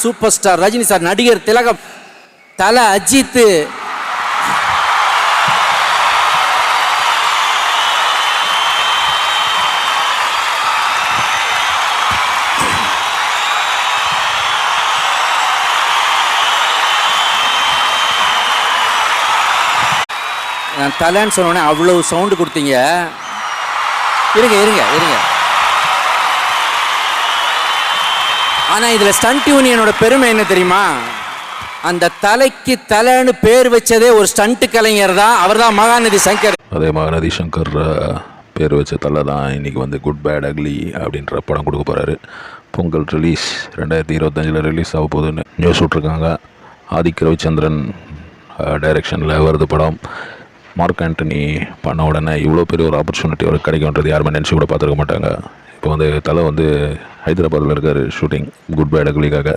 Super star Rajini sir, நடிகர் திலகம், தல அஜித், நான் தலைன்னு சொன்னோடனே அவ்வளவு சவுண்டு கொடுத்தீங்க. இருங்க இருங்க இருங்க. ஆனால் இதில் ஸ்டண்ட் யூனியனோட பெருமை என்ன தெரியுமா? அந்த தலைக்கு தலைன்னு பேர் வச்சதே ஒரு ஸ்டண்ட் கலைஞர் தான், அவர் தான் மகாநதி சங்கர். அதே மகாநதி சங்கர் பேர் வச்ச தலை தான் இன்றைக்கி வந்து குட் பேட் அக்லி அப்படின்ற படம் கொடுக்க போகிறாரு. பொங்கல் ரிலீஸ் 2025 ரிலீஸ் ஆக போகுதுன்னு நியூஸ் விட்ருக்காங்க. ஆதித்ய ரவிச்சந்திரன் டைரெக்ஷனில் வருது படம். மார்க் ஆண்டனி பண்ண உடனே இவ்வளோ பெரிய ஒரு ஆப்பர்ச்சுனிட்டி அவருக்கு கிடைக்கும்ன்றது யாருமே நினச்சி கூட பார்த்துருக்க மாட்டாங்க. இப்போ வந்து தலை வந்து ஹைதராபாத்தில் இருக்கார் ஷூட்டிங் குட் பேட் அக்லிக்காக.